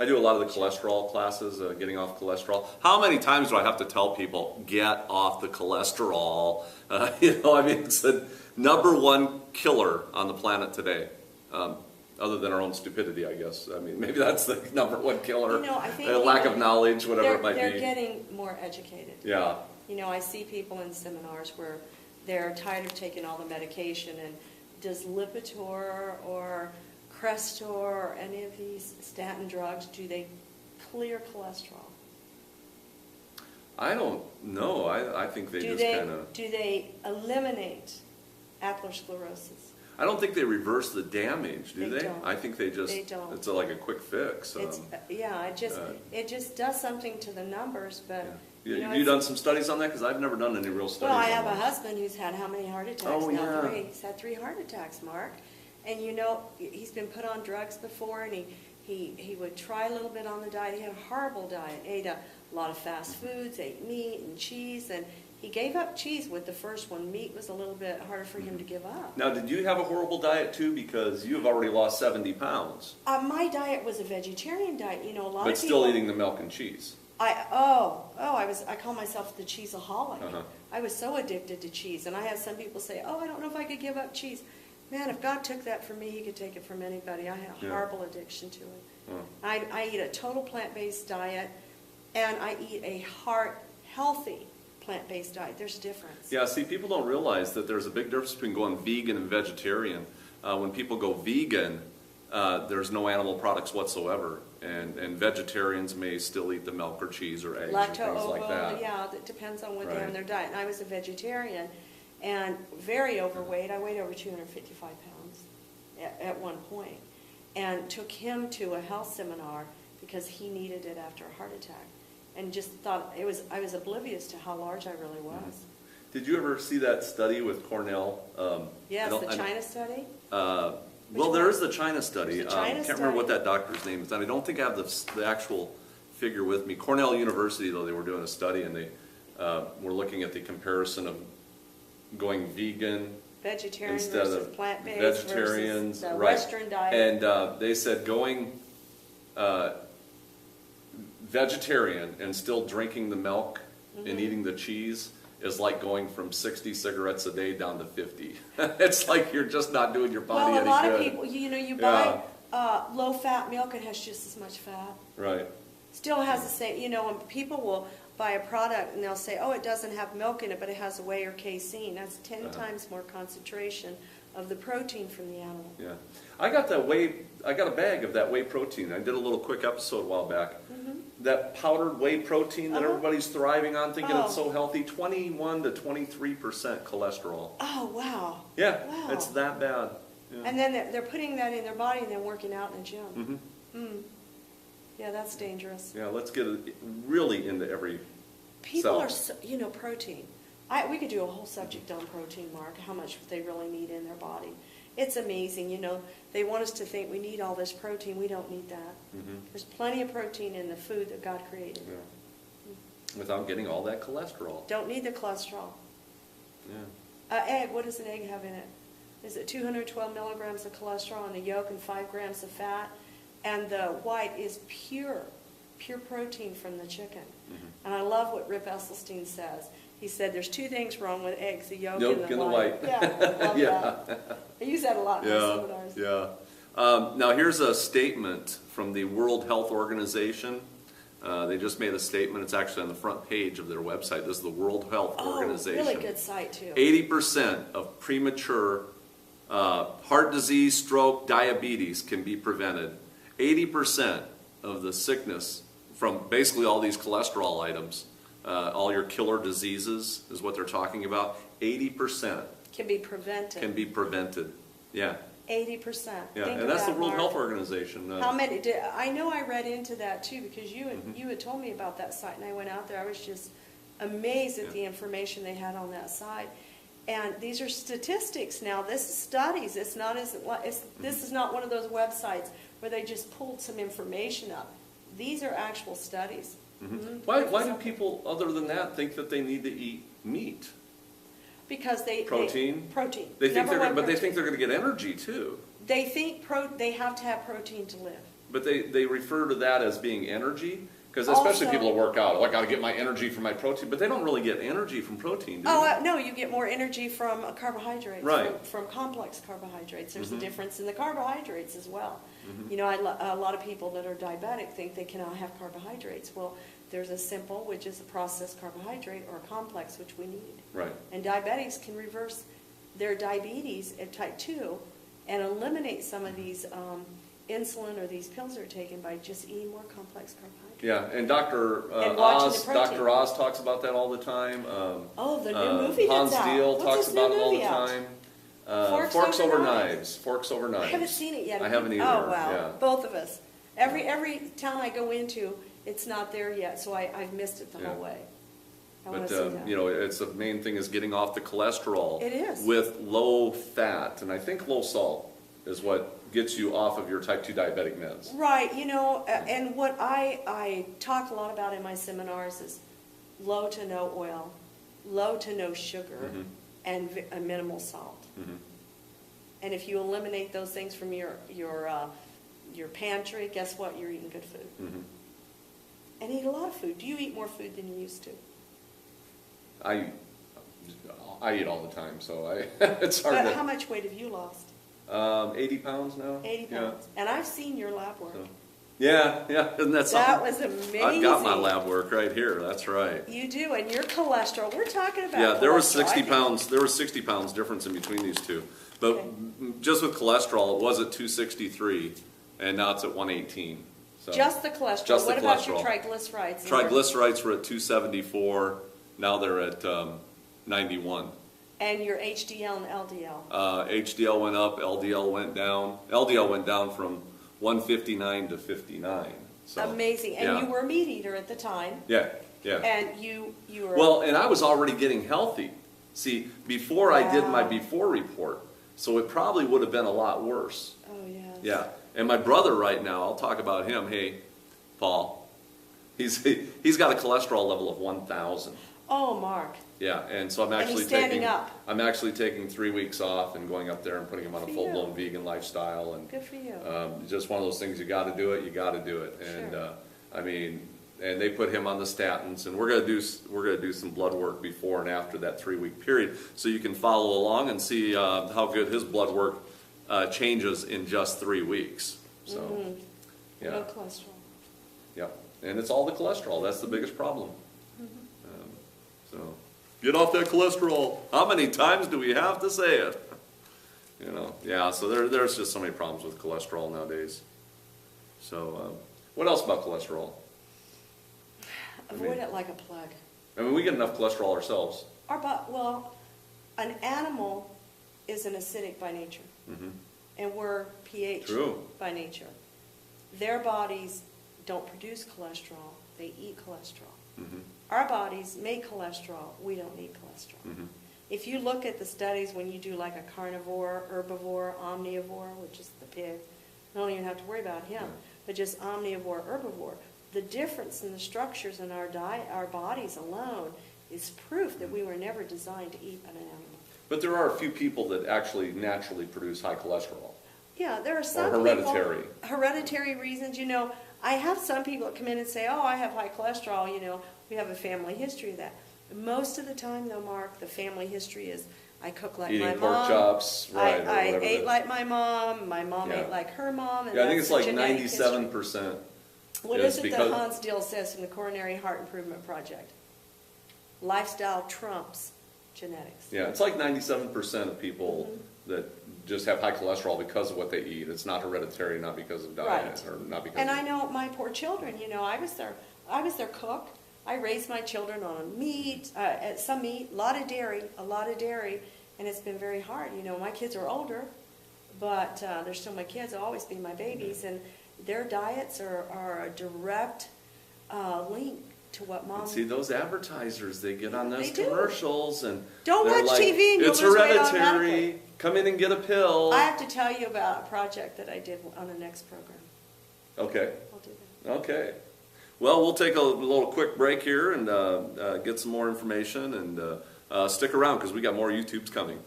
I do a lot of the cholesterol classes, getting off cholesterol. How many times do I have to tell people, get off the cholesterol? I mean, it's the number one killer on the planet today. Other than our own stupidity, I guess. I mean, maybe that's the number one killer. I think lack of knowledge, whatever it might they're be. They're getting more educated. Yeah. I see people in seminars where they're tired of taking all the medication, and does Lipitor or Crestor or any of these statin drugs, do they clear cholesterol? I don't know. I think they just kind of... Do they eliminate atherosclerosis? I don't think they reverse the damage, do they? Don't. I think they just... They don't. It's like a quick fix. It just does something to the numbers, but... Yeah. Have you done some studies on that? Because I've never done any real studies on that. Well, I have a husband who's had how many heart attacks now? Yeah. 3. He's had 3 heart attacks, Mark. And he's been put on drugs before, and he would try a little bit on the diet. He had a horrible diet, ate a lot of fast foods, ate meat and cheese, and he gave up cheese with the first one. Meat was a little bit harder for him to give up. Now, did you have a horrible diet too? Because you have already lost 70 pounds. My diet was a vegetarian diet. A lot of people... But still eating the milk and cheese. I call myself the cheeseaholic. I was so addicted to cheese, and I had some people say, I don't know if I could give up cheese. Man, if God took that from me, He could take it from anybody. I had a horrible addiction to it. I eat a total plant-based diet, and I eat a heart-healthy plant-based diet. There's a difference. Yeah, see, people don't realize that there's a big difference between going vegan and vegetarian. When people go vegan, there's no animal products whatsoever, and vegetarians may still eat the milk or cheese or eggs or things like that. Yeah, that depends on what they have in their diet. And I was a vegetarian and very overweight. I weighed over 255 pounds at one point, and took him to a health seminar because he needed it after a heart attack, and just thought I was oblivious to how large I really was. Did you ever see that study with Cornell? Yes, the China study. Well, there is the China study. I can't study. remember what that doctor's name is, and I don't think I have the actual figure with me. Cornell University, though, they were doing a study, and they were looking at the comparison of going vegan Vegetarian instead versus of plant-based vegetarians, versus the right. Western diet. And they said going vegetarian and still drinking the milk and eating the cheese is like going from 60 cigarettes a day down to 50. It's like you're just not doing your body any good. Well, a lot of people, you buy low-fat milk, it has just as much fat. Right. Still has the same, and people will buy a product and they'll say, it doesn't have milk in it, but it has whey or casein. That's 10 times more concentration of the protein from the animal. Yeah. I got a bag of that whey protein. I did a little quick episode a while back. That powdered whey protein that everybody's thriving on, thinking it's so healthy, 21 to 23% cholesterol. Oh, wow. Yeah, wow. It's that bad. Yeah. And then they're putting that in their body and then working out in a gym. Yeah, that's dangerous. Yeah, let's get really into every People cell. are, protein. We could do a whole subject on protein, Mark, how much they really need in their body. It's amazing, they want us to think we need all this protein. We don't need that. There's plenty of protein in the food that God created. Yeah. Without getting all that cholesterol. Don't need the cholesterol. Yeah. Egg, what does an egg have in it? Is it 212 milligrams of cholesterol in the yolk and 5 grams of fat? And the white is pure protein from the chicken. And I love what Rip Esselstyn says. He said there's 2 things wrong with eggs, the yolk and the white. Yeah, I love that. I use that a lot in my seminars. Yeah. Now here's a statement from the World Health Organization. They just made a statement. It's actually on the front page of their website. This is the World Health Organization. Really good site too. 80% of premature heart disease, stroke, diabetes can be prevented. 80% of the sickness from basically all these cholesterol items, all your killer diseases is what they're talking about. 80% can be prevented. Can be prevented. Yeah. 80%. Yeah, Think and that's of the that, World Mark. Health Organization. How many? I know I read into that too because you had told me about that site, and I went out there. I was just amazed at the information they had on that site. And these are statistics now. This is studies. It's not this is not one of those websites where they just pulled some information up. These are actual studies. Why do people, other than that, think that they need to eat meat? Because protein. Protein. They think they think they're going to get energy too. They think they have to have protein to live. But they refer to that as being energy, because Also- especially people that work out, oh, I got to get my energy from my protein, but they don't really get energy from protein, do Oh, they? no, you get more energy from carbohydrates, Right. from complex carbohydrates. There's Mhm. a difference in the carbohydrates as well. Mhm. You know, a lot of people that are diabetic think they cannot have carbohydrates. Well, there's a simple, which is a processed carbohydrate, or a complex, which we need. Right. And diabetics can reverse their diabetes at type 2 and eliminate some of these insulin or these pills they're taking by just eating more complex carbohydrates. Yeah, and Dr. And watching Oz, the protein. Dr. Oz talks about that all the time. Oh, the new movie that's Hans out. Deal What's talks his new about it all the movie out? time. Forks Over Knives. Forks Over Knives. I haven't seen it yet. I haven't either. Oh, wow. Yeah. Both of us. Every town I go into, it's not there yet, so I've missed it the Yeah. whole way. I want But to see that. you know, it's the main thing is getting off the cholesterol. It is. With low fat, and I think low salt is what gets you off of your type 2 diabetic meds. Right, you know, and what I talk a lot about in my seminars is low to no oil, low to no sugar, Mhm. and a minimal salt. Mhm. And if you eliminate those things from your pantry, guess what? You're eating good food. Mhm. And eat a lot of food. Do you eat more food than you used to? I eat all the time, so it's hard But how to. much weight have you lost? 80 pounds now. 80 pounds. And I've seen your lab work. So, yeah, isn't that something? That was amazing. I've got my lab work right here. That's right. You do, and your cholesterol. We're talking about Yeah, there was cholesterol. 60 I think- pounds. There was 60 pounds difference in between these two. But Okay. just with cholesterol, it was at 263, and now it's at 118. So Just the cholesterol. Just the what about your cholesterol. triglycerides? triglycerides were at 274. Now they're at 91. And your HDL and LDL. HDL went up. LDL went down. LDL went down from 159 to 59. So, Amazing. And yeah. you were a meat eater at the time. Yeah, yeah. And you were. Well, and I was already getting healthy. See, before I did my Wow. before report, so it probably would have been a lot worse. Oh, yes. Yeah. And my brother right now, I'll talk about him. Hey, Paul, he's got a cholesterol level of 1,000. Oh, Mark. Yeah, and so I'm And actually he's standing taking up. I'm actually taking 3 weeks off and going up there and putting him on a Good for full-blown you. vegan lifestyle, and Good for you. just one of those things. You got to do it. You got to do it. And Sure. I mean, and they put him on the statins, and we're gonna do some blood work before and after that 3-week period, so you can follow along and see how good his blood work changes in just 3 weeks. So, Mhm. yeah, No cholesterol. yeah, and it's all the cholesterol. That's the biggest problem. Mm-hmm. So, get off that cholesterol. How many times do we have to say it? You know, yeah. So there's just so many problems with cholesterol nowadays. So, what else about cholesterol? Avoid it like a plague. I mean, we get enough cholesterol ourselves. Well, an animal is an acidic by nature, Mm-hmm. and we're pH True. by nature. Their bodies don't produce cholesterol; they eat cholesterol. Mm-hmm. Our bodies make cholesterol; we don't need cholesterol. Mm-hmm. If you look at the studies when you do like a carnivore, herbivore, omnivore, which is the pig, you don't even have to worry about him, but just omnivore, herbivore, the difference in the structures in our diet, our bodies alone, is proof that we were never designed to eat an animal. But there are a few people that actually naturally produce high cholesterol. Yeah, there are some hereditary. people, hereditary reasons. You know, I have some people that come in and say, "Oh, I have high cholesterol." You know, we have a family history of that. Most of the time, though, Mark, the family history is I cook like Eating my pork mom. chops, right? or I whatever ate the- like my mom. My mom Yeah. ate like her mom. And Yeah, I think that's it's the like genetic history. 97%. What is is it because- that Hans Deal says from the Coronary Heart Improvement Project? Lifestyle trumps genetics. Yeah, it's like 97% of people Mm-hmm. that just have high cholesterol because of what they eat. It's not hereditary, not because of diet, Right. or not because. And of, I know my poor children. You know, I was their cook. I raised my children on meat, some meat, a lot of dairy, and it's been very hard. You know, my kids are older, but they're still my kids. They'll always be my babies, and their diets are a direct link to what mom. And see those advertisers, they get on those They do. commercials and Don't they're watch like, TV and you'll it's lose weight hereditary. automatically." Come in and get a pill. I have to tell you about a project that I did on the next program. Okay. I'll do that. Okay. Well, we'll take a little quick break here and get some more information, and stick around because we got more YouTubes coming.